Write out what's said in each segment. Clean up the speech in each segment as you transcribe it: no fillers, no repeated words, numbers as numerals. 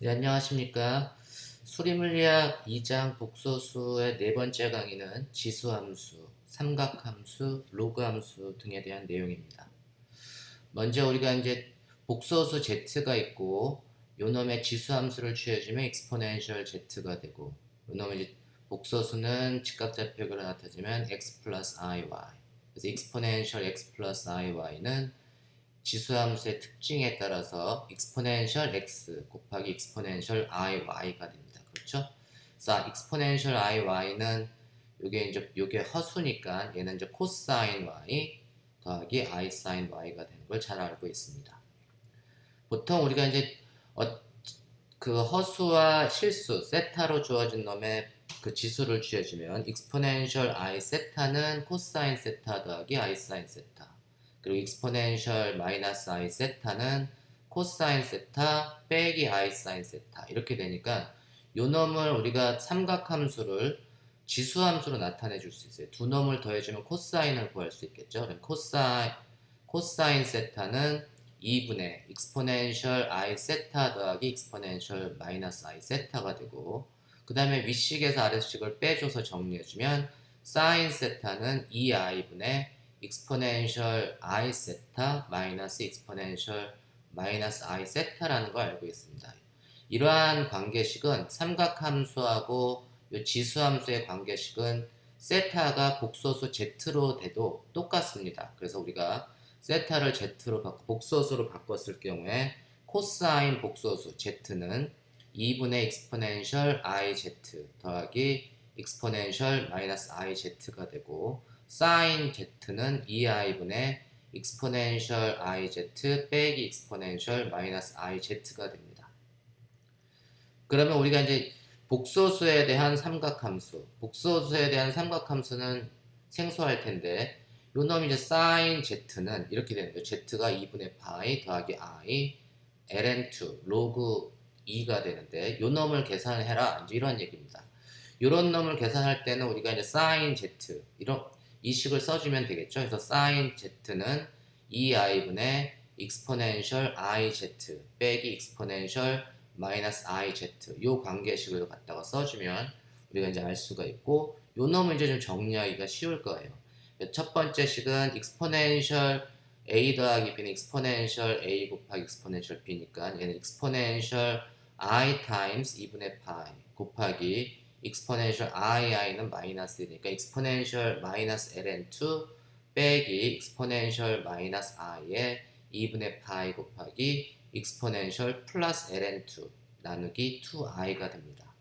네, 안녕하십니까. 수리물리학 2장 복소수의 네 번째 강의는 지수함수, 삼각함수, 로그함수 등에 대한 내용입니다. 먼저 우리가 이제 복소수 z가 있고 요놈의 지수함수를 취해주면 exponential z가 되고 요놈의 이제 복소수는 직각좌표기로 나타지면 x 플러스 iy, 그래서 exponential x 플러스 iy는 지수함수의 특징에 따라서 exponential x 곱하기 exponential iy가 됩니다. 그렇죠? 그래서 exponential iy는 요게 허수니까 얘는 이제 cosine y 더하기 i sin y가 되는 걸 잘 알고 있습니다. 보통 우리가 이제 그 허수와 실수 세타로 주어진 놈의 그 지수를 취해주면 exponential i 세타는 cosine 세타 더하기 i sin 세타, 그리고 exponential 마이너스 i 세타는 cosine 세타 빼기 i sin 세타 이렇게 되니까 요 놈을 우리가 삼각함수를 지수함수로 나타내 줄 수 있어요. 두 놈을 더해주면 코사인을 구할 수 있겠죠. 그럼 코사인 세타는 2분의 exponential i 세타 더하기 exponential 마이너스 i 세타가 되고, 그 다음에 윗식에서 아래식을 빼줘서 정리해주면 sin 세타는 2i분의 exponential i 세타 마이너스 exponential 마이너스 i 세타라는 걸 알고 있습니다. 이러한 관계식은 삼각함수하고 이 지수함수의 관계식은 세타가 복소수 z로 돼도 똑같습니다. 그래서 우리가 세타를 z로 복소수로 바꿨을 경우에 코사인 복소수 z는 2분의 exponential iz 더하기 exponential 마이너스 iz가 되고, sin z는 2i분의 exponential iz 빼기 exponential 마이너스 iz가 됩니다. 그러면 우리가 이제 복소수에 대한 삼각함수는 생소할 텐데, 요 놈이 이제 sin z는 이렇게 되는 거예요. z가 2분의 파이 더하기 i ln2 로그 2가 되는데, 요 놈을 계산을 해라, 이제 이런 얘기입니다. 요런 놈을 계산할 때는 우리가 이제 sin z 이 식을 써주면 되겠죠. 그래서 sin z는 2i분의 exponential iz 빼기 exponential 마이너스 iz 요 관계식을 갖다가 써주면 우리가 이제 알 수가 있고, 요 놈은 이제 좀 정리하기가 쉬울 거예요. 첫 번째 식은 exponential a 더하기 b는 exponential a 곱하기 exponential b니까 얘는 exponential i times 2분의 파이 곱하기 exponential i는 마이너스 1이니까 exponential 마이너스 ln2 빼기 exponential 마이너스 i의 2분의 파이 곱하기 exponential 플러스 ln2 나누기 2i가 됩니다.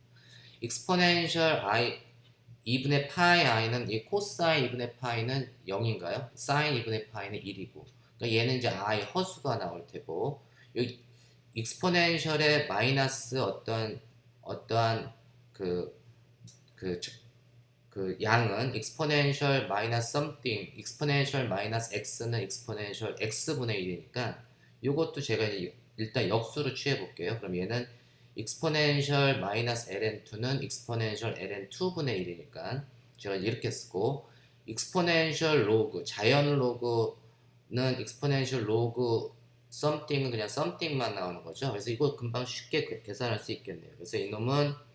exponential i 2분의 파이 i는 이 코사인 2분의 파이는 0인가요? 사인 2분의 파이는 1이고, 그러니까 얘는 이제 i 허수가 나올 테고, 여기 exponential의 마이너스 어떠한 그 양은 exponential 마이너스 something, exponential 마이너스 x는 exponential x분의 1이니까 이것도 제가 일단 역수로 취해 볼게요. 그럼 얘는 exponential 마이너스 ln2는 exponential ln2분의 1이니까 제가 이렇게 쓰고, exponential log 자연 로그는 exponential log something은 그냥 something만 나오는 거죠. 그래서 이거 금방 쉽게 계산할 수 있겠네요. 그래서 이놈은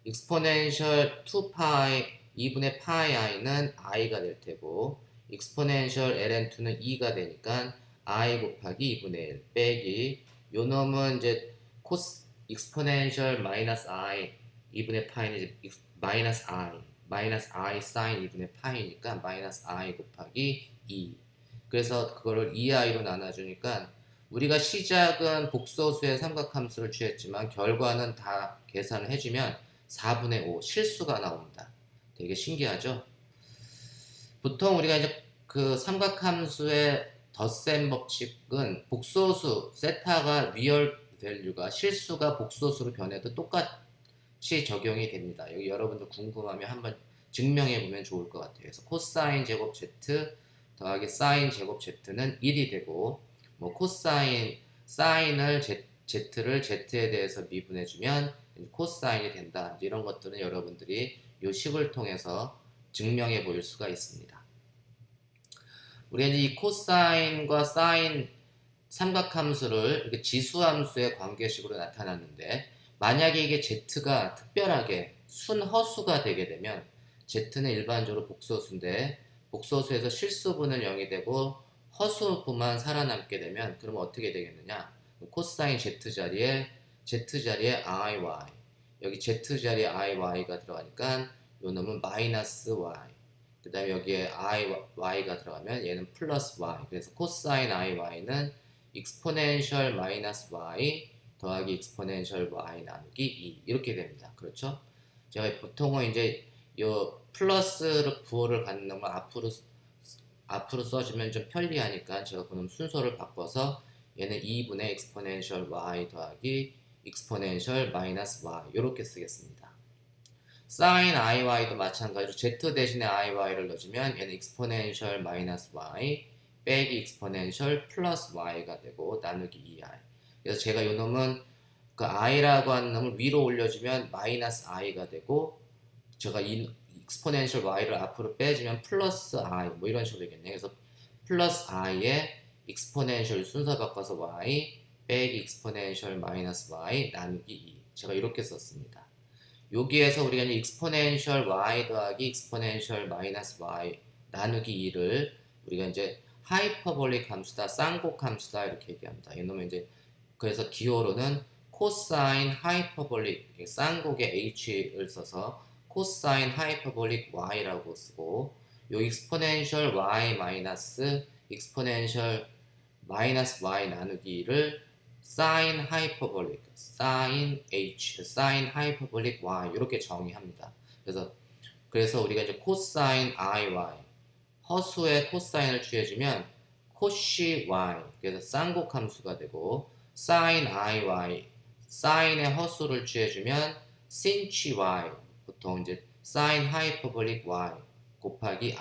exponential 2파이 2분의 파이 i는 i가 될 테고, exponential ln2는 2가 되니까 i 곱하기 2분의 1 빼기 요 놈은 이제 exponential 마이너스 i 2분의 파이는 이제 마이너스 i sin 2분의 파이니까 마이너스 i 곱하기 2. 그래서 그거를 2i로 나눠주니까 우리가 시작은 복소수의 삼각함수를 취했지만 결과는 다 계산을 해주면 4분의 5 실수가 나옵니다. 되게 신기하죠? 보통 우리가 이제 그 삼각함수의 덧셈 법칙은 복소수 세타가 리얼 밸류가 실수가 복소수로 변해도 똑같이 적용이 됩니다. 여기 여러분들 궁금하면 한번 증명해 보면 좋을 것 같아요. 그래서 코사인 제곱 z 더하기 사인 제곱 z는 1이 되고, 뭐 사인을 z를 z에 대해서 미분해 주면 코사인이 된다. 이런 것들은 여러분들이 이 식을 통해서 증명해 보일 수가 있습니다. 우리가 이제 이 코사인과 사인 삼각함수를 이렇게 지수함수의 관계식으로 나타났는데, 만약에 이게 z가 특별하게 순허수가 되게 되면 z는 일반적으로 복소수인데 복소수에서 실수분은 0이 되고 허수분만 살아남게 되면 그러면 어떻게 되겠느냐? 코사인 z 자리에 iy 여기 z 자리에 iy가 들어가니까 요 놈은 마이너스 y 그 다음에 여기에 iy가 들어가면 얘는 플러스 y 그래서 코사인 iy는 익스포넨셜 마이너스 y 더하기 익스포넨셜 y 나누기 2 이렇게 됩니다. 그렇죠? 제가 보통은 이제 요 플러스를 부호를 갖는 놈을 앞으로 써주면 좀 편리하니까 제가 그럼 순서를 바꿔서 얘는 2분의 익스포넨셜 y 더하기 익스포넨셜 마이너스 y 이렇게 쓰겠습니다. sin iy도 마찬가지로 z 대신에 iy를 넣어주면 얘는 익스포넨셜 마이너스 y 빼기 익스포넨셜 플러스 y가 되고 나누기 2i 그래서 제가 요 놈은 그 i라고 하는 놈을 위로 올려주면 마이너스 i가 되고 제가 이 익스포넨셜 y를 앞으로 빼주면 플러스 i 뭐 이런 식으로 되겠네요. 그래서 플러스 i에 익스포넨셜 순서 바꿔서 y 빼기 익스포넨셜 마이너스 y 나누기 2 제가 이렇게 썼습니다. 여기에서 우리가 이제 익스포넨셜 y 더하기 익스포넨셜 마이너스 y 나누기 2를 우리가 이제 하이퍼볼릭 함수다, 쌍곡 함수다 이렇게 얘기합니다. 이놈은 이제 그래서 기호로는 코사인 하이퍼볼릭 쌍곡의 h를 써서 코사인 하이퍼볼릭 y라고 쓰고 요 익스포넨셜 y 마이너스 익스포넨셜 마이너스 y 나누기를 사인 하이퍼볼릭 사인 h 사인 하이퍼볼릭 y 이렇게 정의합니다. 그래서 우리가 이제 코사인 iy 허수의 코사인을 취해주면 코시 y 그래서 쌍곡 함수가 되고 사인 iy 사인의 허수를 취해주면 신치 y 보통 이제 사인 하이퍼볼릭 y 곱하기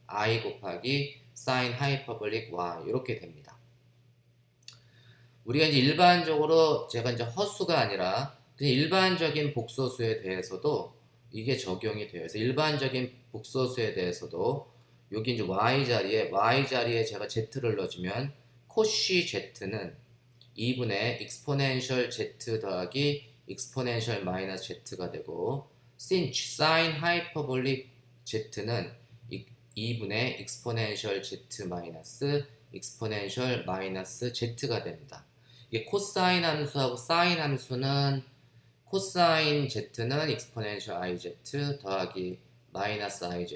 i 곱하기 사인 하이퍼볼릭 y 이렇게 됩니다. 우리가 이제 일반적으로 제가 이제 허수가 아니라 그냥 일반적인 복소수에 대해서도 이게 적용이 돼요. 그래서 일반적인 복소수에 대해서도 여기 이제 y 자리에 제가 z를 넣어주면 코시 z는 2분의 익스포넨셜 z 더하기 익스포넨셜 마이너스 z가 되고 sinch 사인 하이퍼볼릭 z는 2분의 익스포넨셜 z 마이너스 익스포넨셜 마이너스 z가 됩니다. 이게 코사인 함수하고 사인 함수는 코사인 z는 익스포넨셜 iz 더하기 마이너스 iz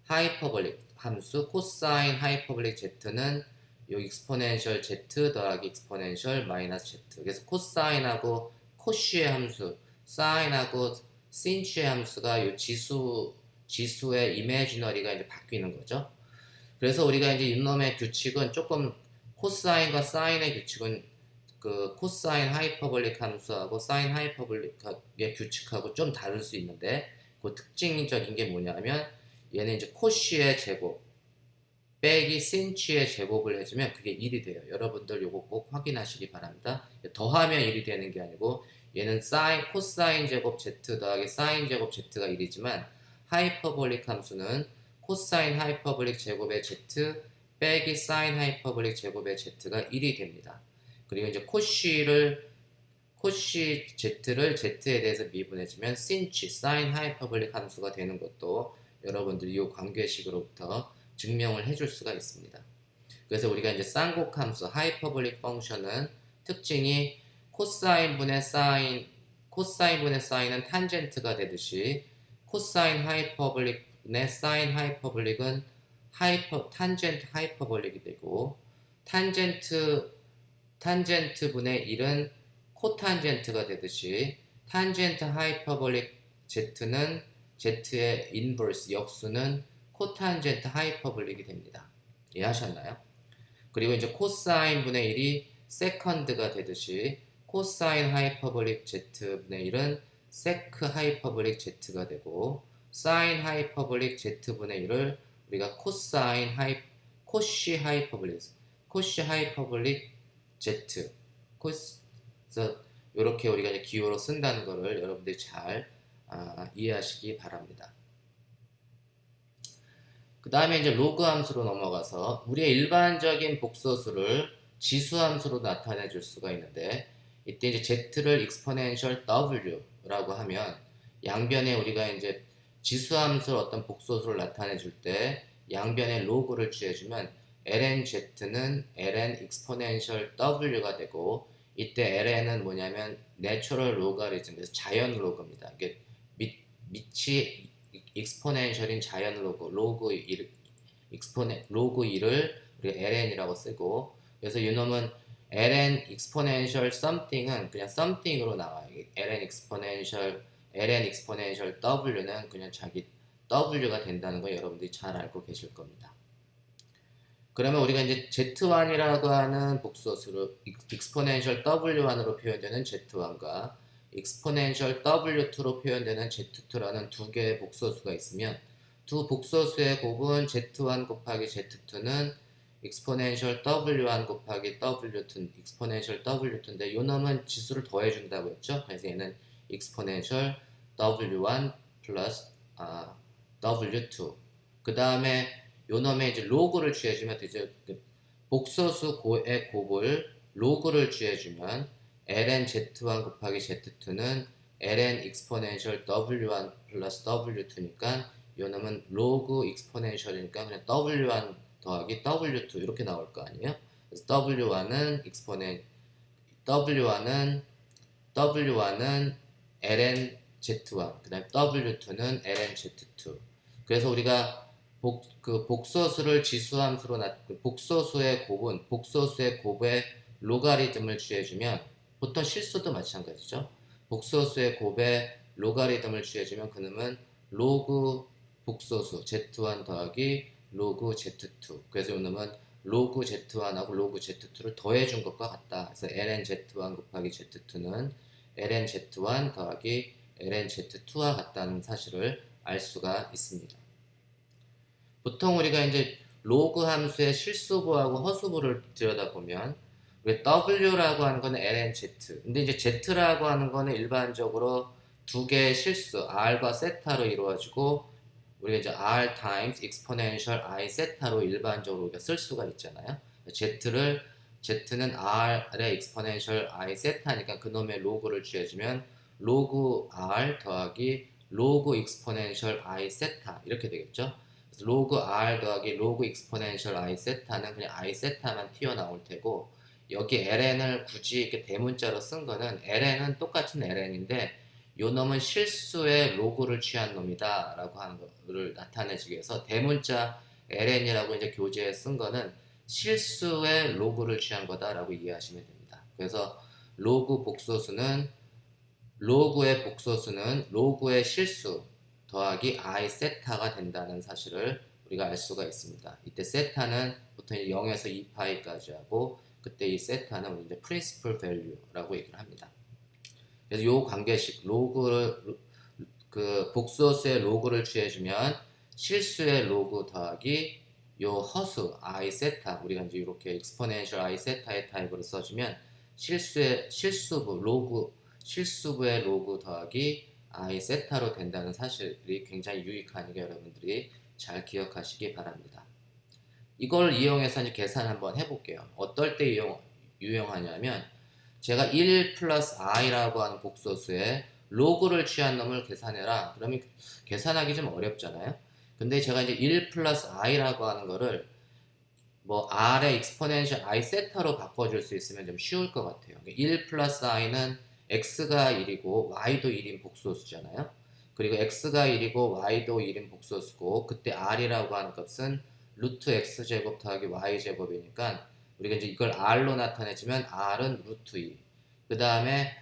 하이퍼볼릭 함수 코사인 하이퍼볼릭 z는 요 익스포넨셜 z 더하기 익스포넨셜 마이너스 z 그래서 코사인하고 코시의 함수 사인하고 신치의 함수가 요 지수의 이미지너리가 이제 바뀌는 거죠. 그래서 우리가 이제 이놈의 규칙은 조금 코사인과 사인의 규칙은 그 코사인 하이퍼볼릭 함수하고 사인 하이퍼볼릭의 규칙하고 좀 다를 수 있는데 그 특징적인 게 뭐냐면 얘는 이제 코시의 제곱 빼기 신치의 제곱을 해주면 그게 1이 돼요. 여러분들 요거 꼭 확인하시기 바랍니다. 더하면 1이 되는 게 아니고 얘는 코사인 제곱 z 더하기 사인 제곱 z가 1이지만 하이퍼볼릭 함수는 코사인 하이퍼볼릭 제곱의 z 빼기 사인 하이퍼볼릭 제곱의 z가 1이 됩니다. 그리고 이제 코시 z를 z에 대해서 미분해주면 신치 사인 하이퍼볼릭 함수가 되는 것도 여러분들이 이 관계식으로부터 증명을 해줄 수가 있습니다. 그래서 우리가 이제 쌍곡 함수 하이퍼볼릭 펑션은 특징이 코사인분의 사인은 탄젠트가 되듯이 코사인 하이퍼볼릭의 사인 하이퍼볼릭은 탄젠트 하이퍼볼릭이 되고 탄젠트분의 1은 코탄젠트가 되듯이 탄젠트 하이퍼볼릭 z는 z의 인버스 역수는 코탄젠트 하이퍼볼릭이 됩니다. 이해하셨나요? 그리고 이제 코사인분의 1이 세컨드가 되듯이 코사인 하이퍼볼릭 z분의 1은 세크 하이퍼볼릭 z가 되고 사인 하이퍼볼릭 z분의 1을 우리가 코시 하이퍼볼릭 z 그래서 이렇게 우리가 이제 기호로 쓴다는 것을 여러분들이 잘 이해하시기 바랍니다. 그 다음에 이제 로그 함수로 넘어가서 우리의 일반적인 복소수를 지수 함수로 나타내 줄 수가 있는데 이때 이제 z를 exponential w라고 하면 양변에 우리가 이제 지수함수 어떤 복소수를 나타내 줄 때 양변에 로그를 취해주면 lnz는 ln exponential w가 되고 이때 ln은 뭐냐면 내추럴 로가리즘에서 자연 로그입니다. 이게 밑이 exponential인 자연 로그, 로그 1을 우리가 ln이라고 쓰고 그래서 이놈은 ln exponential something은 그냥 something으로 나와요. ln exponential w는 그냥 자기 w가 된다는 거 여러분들이 잘 알고 계실 겁니다. 그러면 우리가 이제 Z1이라고 하는 복소수로 exponential W1으로 표현되는 Z1과 exponential W2로 표현되는 Z2라는 두 개의 복소수가 있으면 두 복소수의 곱은 Z1 곱하기 Z2는 exponential W1 곱하기 W2, exponential W2인데 이 놈은 지수를 더해준다고 했죠. 그래서 얘는 exponential W1 플러스 W2 그 다음에 요 놈의 이제 로그를 취해주면 되죠. 복소수의 곱을 로그를 취해주면 ln z1 곱하기 z2는 ln exponential w1 플러스 w2니까 요 놈은 로그 exponential이니까 그냥 w1 더하기 w2 이렇게 나올 거 아니에요. 그래서 w1은 ln z1 그 다음에 w2는 ln z2 그래서 우리가 복소수를 지수함수로 복소수의 곱의 로가리즘을 취해주면 보통 실수도 마찬가지죠. 복소수의 곱의 로가리즘을 취해주면 그놈은 로그 복소수 z1 더하기 로그 z2 그래서 이놈은 로그 z1하고 로그 z2를 더해준 것과 같다. 그래서 ln z1 곱하기 z2는 ln z1 더하기 ln z2와 같다는 사실을 알 수가 있습니다. 보통 우리가 이제 로그 함수의 실수부하고 허수부를 들여다보면 W라고 하는 거는 lnz 근데 이제 z라고 하는 거는 일반적으로 두 개의 실수 r과 세타로 이루어지고 우리가 이제 r times exponential i 세타로 일반적으로 우리가 쓸 수가 있잖아요. z는 r의 exponential i 세타니까 그놈의 로그를 취해주면 로그 r 더하기 로그 exponential i 세타 이렇게 되겠죠. 로그 r 더하기 로그 익스포넨셜 i 세타는 그냥 i 세타만 튀어나올 테고 여기 ln을 굳이 이렇게 대문자로 쓴 거는 ln은 똑같은 ln인데 요 놈은 실수의 로그를 취한 놈이다 라고 하는 거를 나타내주기 위해서 대문자 ln이라고 이제 교재에 쓴 거는 실수의 로그를 취한 거다 라고 이해하시면 됩니다. 그래서 로그의 복소수는 로그의 실수 더하기 i 세타가 된다는 사실을 우리가 알 수가 있습니다. 이때 세타는 보통 0에서 2파이까지 하고 그때 이 세타는 우리 이제 principal value라고 얘기를 합니다. 그래서 요 관계식 복소수의 로그를 취해주면 실수의 로그 더하기 요 허수 i 세타 우리가 이제 이렇게 exponential i 세타의 타입으로 써주면 실수부의 로그 더하기 i 세타로 된다는 사실이 굉장히 유익하니까 여러분들이 잘 기억하시기 바랍니다. 이걸 이용해서 이제 계산 한번 해볼게요. 어떨 때 유용하냐면 제가 1 플러스 i라고 하는 복소수에 로그를 취한 놈을 계산해라. 그러면 계산하기 좀 어렵잖아요. 근데 제가 이제 1 플러스 i라고 하는 거를 뭐 r의 exponential i 세타로 바꿔줄 수 있으면 좀 쉬울 것 같아요. 1 플러스 i는 x가 1이고 y도 1인 복소수잖아요. 그리고 x가 1이고 y도 1인 복소수고 그때 r이라고 하는 값은 루트 x제곱 더하기 y제곱이니까 우리가 이제 이걸 r로 나타내주면 r은 루트 2. 그 다음에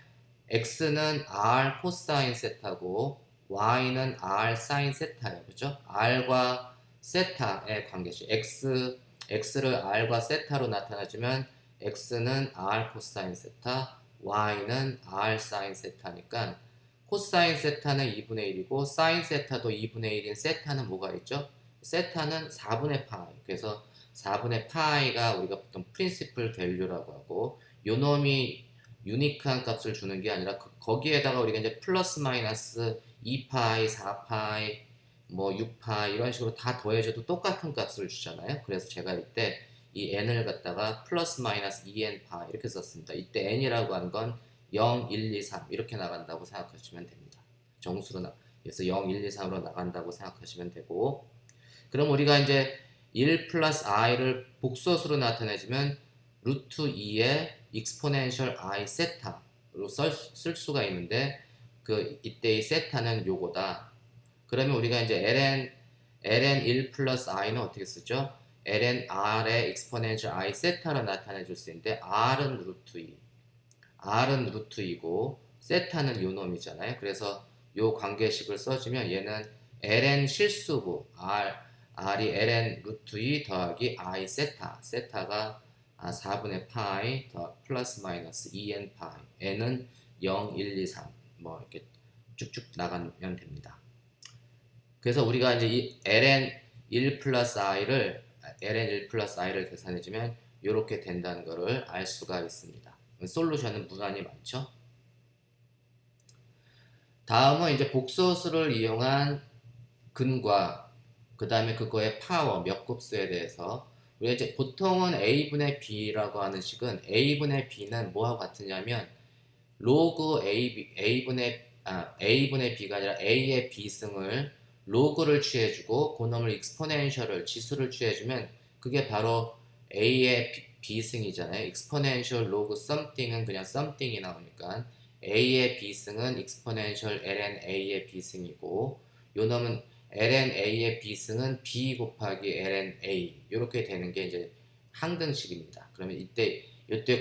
x는 r 코사인 세타고 y는 r 사인 세타예요. 그죠? r과 세타의 관계식 x를 r과 세타로 나타내주면 x는 r 코사인 세타 y는 r 사인 세타니까 코사인 세타는 2분의 1이고 사인 세타도 2분의 1인 세타는 뭐가 있죠? 세타는 4분의 파이 그래서 4분의 파이가 우리가 보통 프린시플 밸류라고 하고 요 놈이 유니크한 값을 주는 게 아니라 거기에다가 우리가 이제 플러스 마이너스 2파이 4파이 뭐 6파이 이런 식으로 다 더해줘도 똑같은 값을 주잖아요. 그래서 제가 이때 이 n을 갖다가 플러스 마이너스 2n 파 이렇게 썼습니다. 이때 n이라고 하는 건 0, 1, 2, 3 이렇게 나간다고 생각하시면 됩니다. 그래서 0, 1, 2, 3으로 나간다고 생각하시면 되고, 그럼 우리가 이제 1 플러스 i를 복소수로 나타내주면 루트 2의 exponential i 세타로 쓸 수가 있는데, 이때의 세타는 요거다. 그러면 우리가 이제 ln 1 플러스 i는 어떻게 쓰죠? ln r의 exponential i 세타로 나타내 줄 수 있는데, r은 루트 2고 세타는 요 놈이잖아요. 그래서 요 관계식을 써주면 얘는 ln 실수고 r이 ln 루트 2 더하기 i 세타가 4분의 파이 더 플러스 마이너스 2n 파이, n은 0, 1, 2, 3 뭐 이렇게 쭉쭉 나가면 됩니다. 그래서 우리가 이제 이 ln 1 플러스 i를 계산해주면 이렇게 된다는 것을 알 수가 있습니다. 솔루션은 무난히 많죠. 다음은 이제 복소수를 이용한 근과 그 다음에 그거의 파워, 몇 곱수에 대해서, 우리가 이제 보통은 a분의 b라고 하는 식은 a분의 b는 뭐와 같으냐면 로그 a분의 b가 아니라 a의 b승을 로그를 취해주고 그놈을 익스포넨셜을 지수를 취해주면 그게 바로 a의 b승이잖아요. 익스포넨셜 로그 something은 그냥 something이 나오니까 a의 b승은 익스포넨셜 ln a의 b승이고, 요 놈은 ln a의 b승은 b 곱하기 ln a 이렇게 되는 게 이제 항등식입니다. 그러면 이때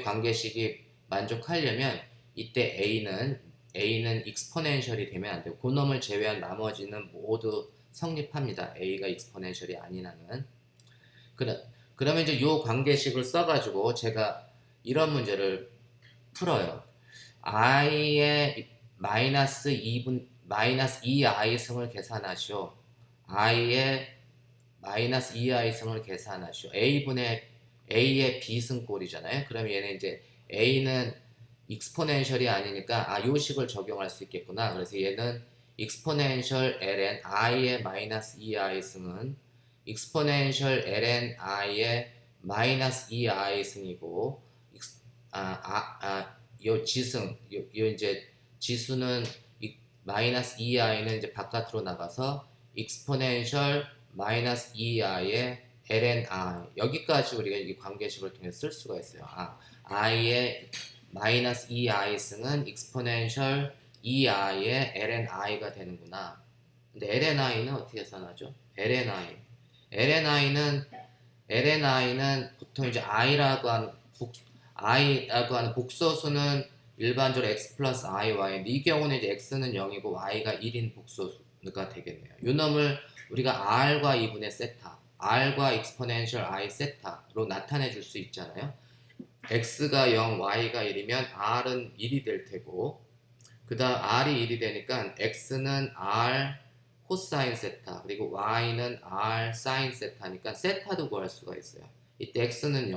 관계식이 만족하려면 이때 a는 익스포넨셜이 되면 안 되고 그 놈을 제외한 나머지는 모두 성립합니다. a가 익스포넨셜이 아닌 한은. 그러면 이제 요 관계식을 써가지고 제가 이런 문제를 풀어요. i의 마이너스 2i 승을 계산하시오. i의 마이너스 2i 승을 계산하시오. a의 b승꼴이잖아요. 그럼 얘는 이제 a는 익스포넨셜이 아니니까 요 식을 적용할 수 있겠구나. 그래서 얘는 익스포넨셜 ln i의 마이너스 2i 승은 익스포넨셜 ln i의 마이너스 2i 승이고, 요 이제 지수는 마이너스 2i는 이제 바깥으로 나가서 익스포넨셜 마이너스 2i의 ln i, 여기까지 우리가 이 관계식을 통해 쓸 수가 있어요. i의 마이너스 2i 승은 익스포넨셜 2i의 ln i가 되는구나. 근데 ln i는 어떻게 계산하죠? ln i는 보통 이제 i라고 하는 복소수는 일반적으로 x 플러스 iy, 이 경우는 이제 x는 0이고 y가 1인 복소수가 되겠네요. 이 놈을 우리가 r과 2분의 세타, r과 익스포넨셜 i 세타로 나타내 줄 수 있잖아요. x가 0, y가 1이면 r은 1이 될 테고, 그 다음 r이 1이 되니까 x는 r 코사인 세타, 그리고 y는 r 사인 세타니까 세타도 구할 수가 있어요. 이때 x는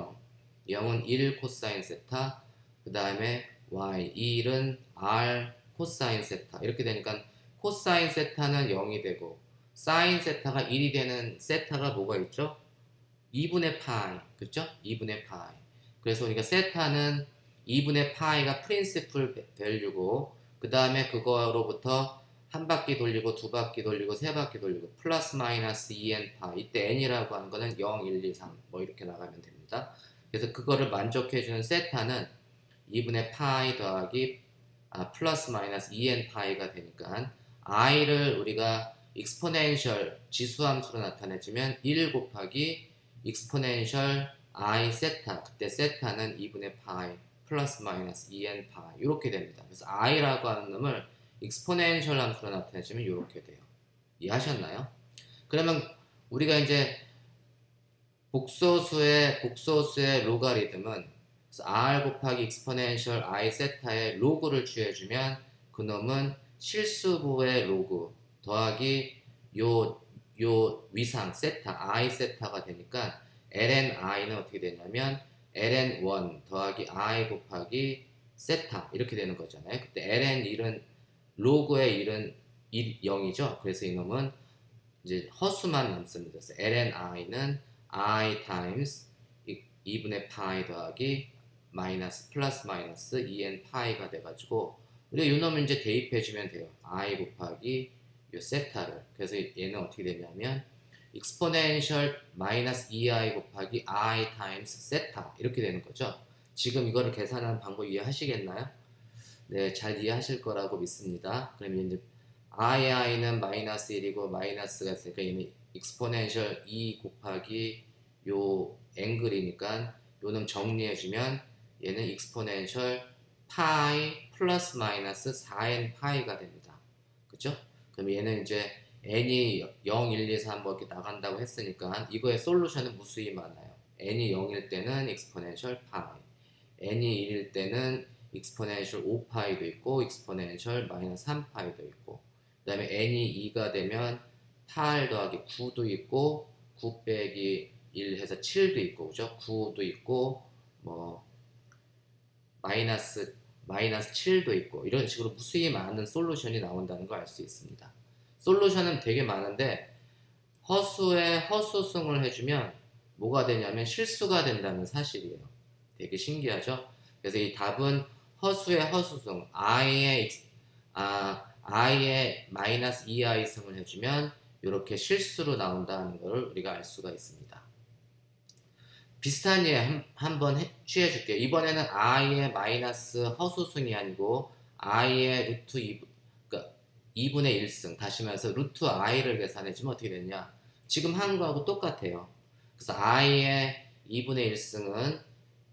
0은 1 코사인 세타, 그 다음에 y 1은 r 코사인 세타, 이렇게 되니까 코사인 세타는 0이 되고 사인 세타가 1이 되는 세타가 뭐가 있죠? 2분의 파이, 그렇죠? 2분의 파이. 그래서 우리가 세타는 2분의 파이가 프린시플 밸류고, 그 다음에 그거로부터 한 바퀴 돌리고 두 바퀴 돌리고 세 바퀴 돌리고 플러스 마이너스 2n 파, 이때 n이라고 하는 거는 0, 1, 2, 3 뭐 이렇게 나가면 됩니다. 그래서 그거를 만족해주는 세타는 2분의 파이 더하기 플러스 마이너스 2n 파이가 되니까 i를 우리가 익스포넨셜 지수함수로 나타내주면 1 곱하기 익스포넨셜 i 세타, 그때 세타는 2분의 파이 플러스 마이너스 2n 파이 이렇게 됩니다. 그래서 i라고 하는 놈을 익스포넨셜 함수로 나타내주면 이렇게 돼요. 이해하셨나요? 그러면 우리가 이제 복소수의 로가리즘은 r 곱하기 익스포넨셜 i 세타의 로그를 취해주면 그놈은 실수부의 로그 더하기 요 위상 세타 i 세타가 되니까 ln i는 어떻게 되냐면 ln 1 더하기 i 곱하기 세타 이렇게 되는 거잖아요. 그때 ln 1은 로그의 1은 0이죠. 그래서 이놈은 이제 허수만 남습니다. 그래서 ln i는 i times 2분의 파이 더하기 마이너스 플러스 마이너스 2n 파이가 돼가지고 우리가 요 놈을 이제 대입해주면 돼요. i 곱하기 요 세타를. 그래서 얘는 어떻게 되냐면 exponential 마이너스 2i 곱하기 i 타임스 세타 이렇게 되는 거죠. 지금 이거를 계산하는 방법 이해하시겠나요? 네, 잘 이해하실 거라고 믿습니다. 그러면 이제 i는 마이너스 1이고 마이너스가 있으니까 얘는 exponential 2 곱하기 요 앵글이니까 요놈 정리해주면 얘는 exponential 파이 플러스 마이너스 4n 파이가 됩니다. 그죠? 그럼 얘는 이제 n이 0, 1, 2, 3 뭐 이렇게 나간다고 했으니까 이거의 솔루션은 무수히 많아요. n이 0일 때는 exponential 파이, n이 1일 때는 exponential 5파이도 있고 exponential 마이너스 3파이도 있고 그 다음에 n이 2가 되면 8 더하기 9도 있고 9 빼기 1 해서 7도 있고 그죠? 9도 있고 뭐 마이너스 7도 있고 이런 식으로 무수히 많은 솔루션이 나온다는 걸 알 수 있습니다. 솔루션은 되게 많은데 허수에 허수승을 해주면 뭐가 되냐면 실수가 된다는 사실이에요. 되게 신기하죠? 그래서 이 답은 허수의 허수승 i의 마이너스 2i 승을 해주면 이렇게 실수로 나온다는 걸 우리가 알 수가 있습니다. 비슷한 예 한번 취해줄게요. 이번에는 i의 마이너스 허수승이 아니고 i의 루트 2, 그러니까 2분의 1승 다시 말해서 루트 i를 계산해주면 어떻게 되냐. 지금 한 거하고 똑같아요. 그래서 i의 2분의 1승은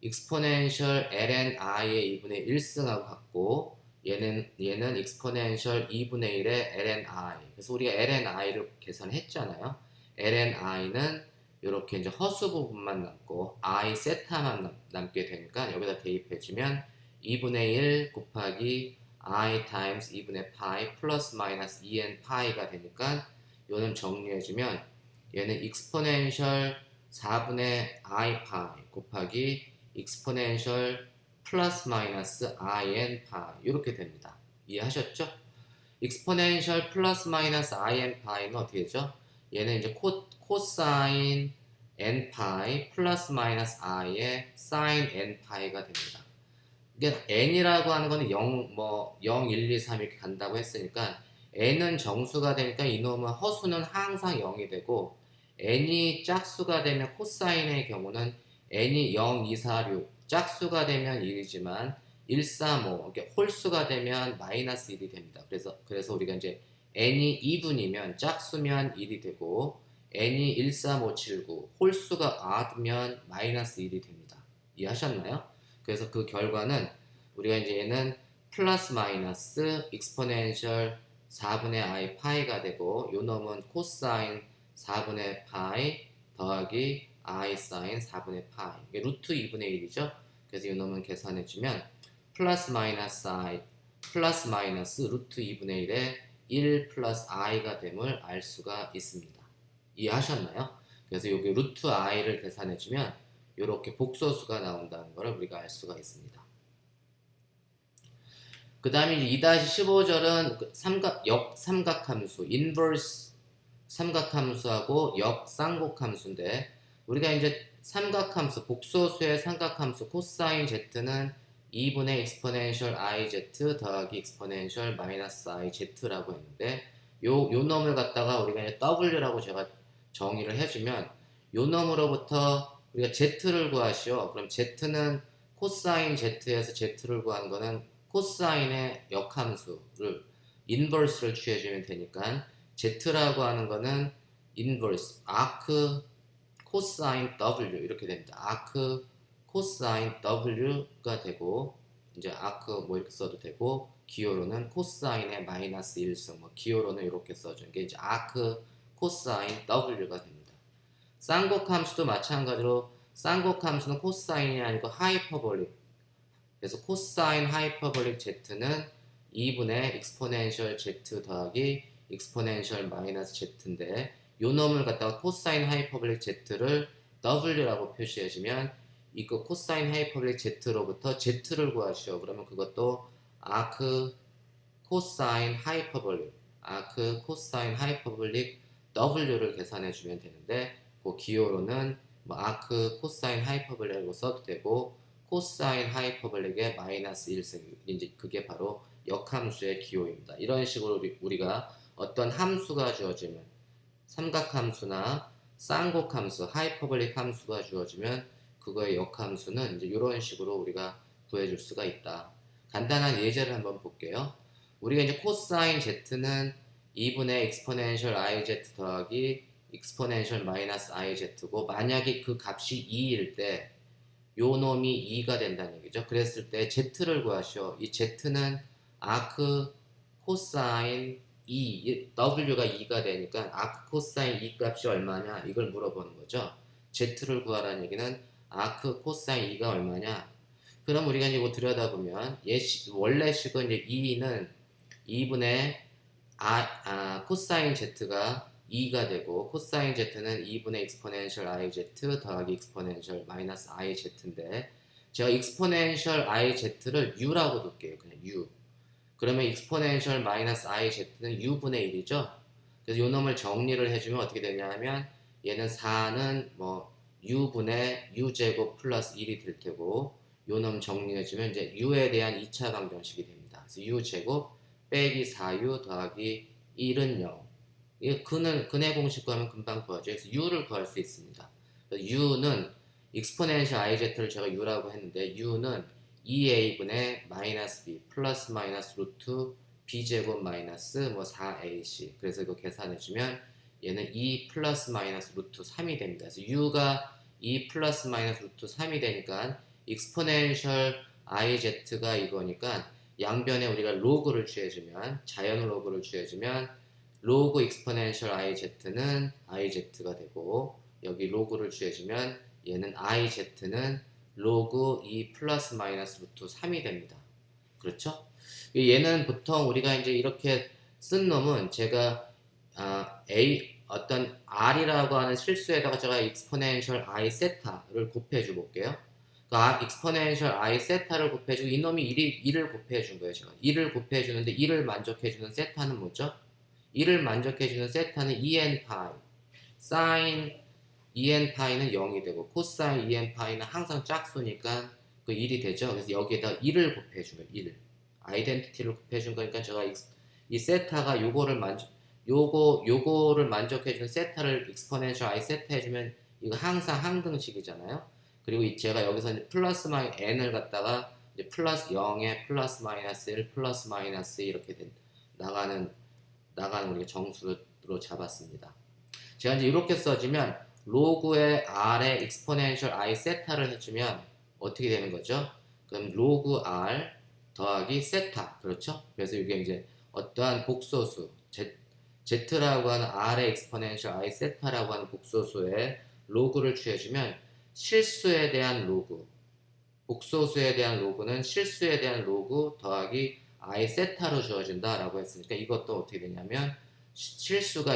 exponential ln i의 2분의 1승하고 같고 얘는 exponential 2분의 1의 ln i. 그래서 우리가 ln i를 계산했잖아요. ln i는 이렇게 이제 허수 부분만 남고 i 세타만 남게 되니까 여기다 대입해주면 2분의 1 곱하기 i 타임스 2분의 파이 플러스 마이너스 2n 파이가 되니까 요는 정리해주면 얘는 exponential 4분의 i 파이 곱하기 exponential 플러스 마이너스 in 파이 이렇게 됩니다. 이해하셨죠? exponential 플러스 마이너스 in 파이는 어떻게 되죠? 얘는 이제 코사인 n 파이 플러스 마이너스 i의 사인 n 파이가 됩니다. 이게 n이라고 하는 거는 0, 1, 2, 3 이렇게 간다고 했으니까 n은 정수가 되니까 이놈은 허수는 항상 0이 되고 n이 짝수가 되면 코사인의 경우는 n이 0, 2, 4, 6 짝수가 되면 1이지만 1, 3, 5 이렇게 홀수가 되면 마이너스 1이 됩니다. 그래서 우리가 이제 n이 2분이면 짝수면 1이 되고 n이 1, 3, 5, 7, 9 홀수가 odd면 마이너스 1이 됩니다. 이해하셨나요? 그래서 그 결과는 우리가 이제 얘는 플러스 마이너스 exponential 4분의 i 파이가 되고 요 놈은 코사인 4분의 파이 더하기 i 사인 4분의 파이 이게 루트 2분의 1이죠. 그래서 요 놈은 계산해주면 플러스 마이너스 루트 2분의 1에 1 플러스 i가 됨을 알 수가 있습니다. 이해하셨나요? 그래서 여기 루트 i를 계산해주면 이렇게 복소수가 나온다는 것을 우리가 알 수가 있습니다. 그 다음에 2-15절은 역삼각함수, 인버스 삼각함수하고 역쌍곡함수인데 우리가 이제 삼각함수, 복소수의 삼각함수 코사인 z는 2분의 exponential i z 더하기 exponential 마이너스 i z라고 했는데 요 놈을 갖다가 우리가 이제 w라고 제가 정의를 해주면 요 놈으로부터 우리가 z를 구하시오. 그럼 z는 코사인 z에서 z를 구하는 거는 코사인의 역함수를 인버스를 취해주면 되니까 z라고 하는 거는 인버스 아크 코사인 w 이렇게 됩니다. 아크 코사인 w가 되고 이제 아크 뭐 이렇게 써도 되고 기호로는 코사인의 마이너스 1승 뭐 기호로는 이렇게 써주는 게 이제 아크 코사인 w가 됩니다. 쌍곡함수도 마찬가지로 쌍곡함수는 코사인이 아니고 하이퍼볼릭 그래서 코사인 하이퍼볼릭 z는 2분의 exponential z 더하기 exponential 마이너스 z인데 요 놈을 갖다가 코사인 하이퍼볼릭 z를 w라고 표시해주면 이거 코사인 하이퍼볼릭 z로부터 z를 구하시오. 그러면 그것도 아크 코사인 하이퍼볼릭 w를 계산해주면 되는데 그 기호로는 뭐 아크 코사인 하이퍼볼릭이라고 써도 되고 코사인 하이퍼볼릭의 마이너스 1승, 이제 그게 바로 역함수의 기호입니다. 이런 식으로 우리가 어떤 함수가 주어지면 삼각함수나 쌍곡함수, 하이퍼볼릭 함수가 주어지면 그거의 역함수는 이제 이런 식으로 우리가 구해줄 수가 있다. 간단한 예제를 한번 볼게요. 우리가 이제 코사인 z는 2분의 exponential iz 더하기 exponential 마이너스 iz고, 만약에 그 값이 2일 때 요 놈이 2가 된다는 얘기죠. 그랬을 때 z를 구하시오. 이 z는 아크 코사인 2, w가 2가 되니까 아크 코사인 2 값이 얼마냐 이걸 물어보는 거죠. z를 구하라는 얘기는 아크 코사인 2가 얼마냐. 그럼 우리가 이거 들여다보면 원래 식은 이제 2는 2분의 코사인 z가 2가 되고, 코사인 z는 2분의 exponential iz 더하기 exponential 마이너스 iz인데, 제가 exponential iz를 u라고 둘게요. 그냥 u. 그러면 exponential 마이너스 iz는 u분의 1이죠. 그래서 요 놈을 정리를 해주면 어떻게 되냐면, 얘는 4는 뭐 u분의 u제곱 플러스 1이 될 테고, 요 놈 정리해주면 이제 u에 대한 2차 방정식이 됩니다. 그래서 u제곱 빼기 4u 더하기 1은 0. 이 근의 공식 구하면 금방 구하죠. 그래서 u를 구할 수 있습니다. u는 exponential iz를 제가 u라고 했는데, u는 2a분의 마이너스 b 플러스 마이너스 루트 b제곱 마이너스 뭐 4ac. 그래서 이거 계산해주면 얘는 2 플러스 마이너스 루트 3이 됩니다. 그래서 u가 2 플러스 마이너스 루트 3이 되니까 exponential iz가 이거니까, 양변에 우리가 로그를 취해주면, 자연 로그를 취해주면 로그 익스포넨셜 iz는 iz가 되고, 여기 로그를 취해주면 얘는 iz는 로그 2 플러스 마이너스 루트 3이 됩니다. 그렇죠? 얘는 보통 우리가 이제 이렇게 쓴 놈은 제가 어떤 r이라고 하는 실수에다가 제가 익스포넨셜 i 세타를 곱해줘 볼게요. 익스포넨셜 i 세타를 곱해주고, 이놈이 1을 곱해준 거예요. 제가 1을 곱해주는데 1을 만족해주는 세타는 뭐죠? 1을 만족해주는 세타는 2n 파이, 사인 2n 파이는 0이 되고, 코사인 2n 파이는 항상 짝수니까 그 1이 되죠. 그래서 여기에다 1을 곱해준 거예요. 1. 아이덴티티를 곱해준 거니까 제가 이 세타가 요거를 만족해주는 세타를 익스포넨셜 i 세타 해주면 이거 항상 항등식이잖아요. 그리고 제가 여기서 이제 플러스 마이너스 n을 갖다가 이제 플러스 0에 플러스 마이너스 1 플러스 마이너스 이렇게 나가는 우리가 정수로 잡았습니다. 제가 이제 이렇게 써주면 로그의 r에 exponential i 세타를 해주면 어떻게 되는 거죠? 그럼 로그 r 더하기 세타, 그렇죠? 그래서 이게 이제 어떠한 복소수 z라고 하는 r의 exponential i 세타라고 하는 복소수의 로그를 취해주면 실수에 대한 로그, 복소수에 대한 로그는 실수에 대한 로그 더하기 i 세타로 주어진다 라고 했으니까, 이것도 어떻게 되냐면 실수가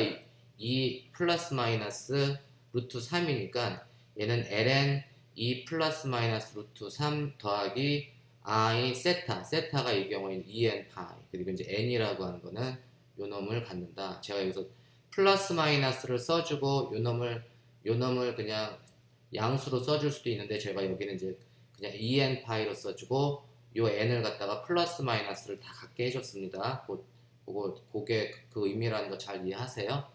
2 플러스 마이너스 루트 3이니까 얘는 ln 2 플러스 마이너스 루트 3 더하기 i 세타가 이 경우에는 2n 파이, 그리고 이제 n이라고 하는 거는 요 놈을 갖는다. 제가 여기서 플러스 마이너스를 써주고 요 놈을 그냥 양수로 써줄 수도 있는데, 제가 여기는 이제 그냥 2n 파이로 써주고 요 n을 갖다가 플러스 마이너스를 다 갖게 해줬습니다. 그게 그 의미라는 거 잘 이해하세요?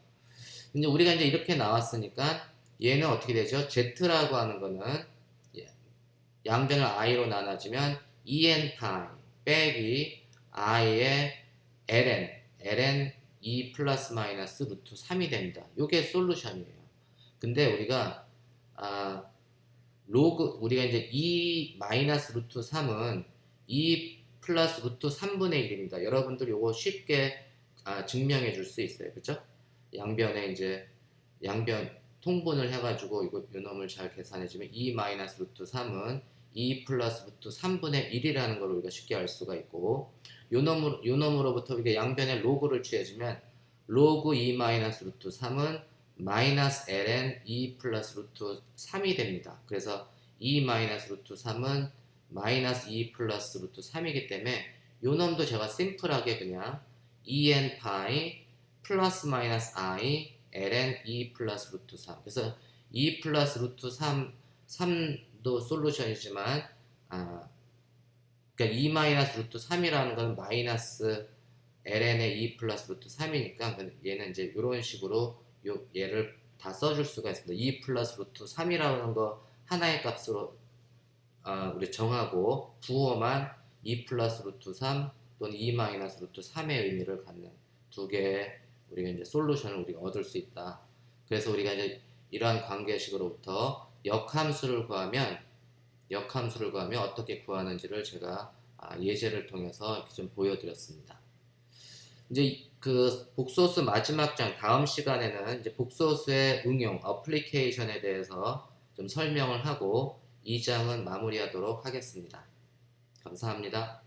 이제 우리가 이제 이렇게 나왔으니까 얘는 어떻게 되죠? z라고 하는 거는 양변을 i로 나눠주면 2n 파이 빼기 i의 ln 2 플러스 마이너스 루트 3이 됩니다. 요게 솔루션이에요. 근데 우리가 우리가 이제 2 마이너스 루트 3은 2 플러스 루트 3분의 1입니다. 여러분들 요거 쉽게 증명해 줄 수 있어요. 그죠? 양변에 이제 양변 통분을 해가지고 요 놈을 잘 계산해주면 2 마이너스 루트 3은 2 플러스 루트 3분의 1이라는 걸 우리가 쉽게 알 수가 있고, 요 놈으로부터 이게 양변에 로그를 취해주면 로그 2 마이너스 루트 3은 마이너스 ln 2 플러스 루트 3이 됩니다. 그래서 2 마이너스 루트 3은 마이너스 2 플러스 루트 3이기 때문에 요 놈도 제가 심플하게 그냥 2n 파이 플러스 마이너스 i ln 2 플러스 루트 3, 그래서 2 플러스 루트 3도 솔루션이지만 그러니까 2 마이너스 루트 3이라는 건 마이너스 ln의 2 플러스 루트 3이니까 얘는 이제 이런 식으로 얘를 다 써줄 수가 있습니다. 2 플러스 루트 3이라는 거 하나의 값으로 우리 정하고 부호만 2 플러스 루트 3 또는 2 마이너스 루트 3의 의미를 갖는 두 개의 우리가 이제 솔루션을 우리가 얻을 수 있다. 그래서 우리가 이제 이러한 관계식으로부터 역함수를 구하면 어떻게 구하는지를 제가 예제를 통해서 이렇게 좀 보여드렸습니다. 이제 그 복소수 마지막 장 다음 시간에는 이제 복소수의 응용, 어플리케이션에 대해서 좀 설명을 하고 이 장은 마무리하도록 하겠습니다. 감사합니다.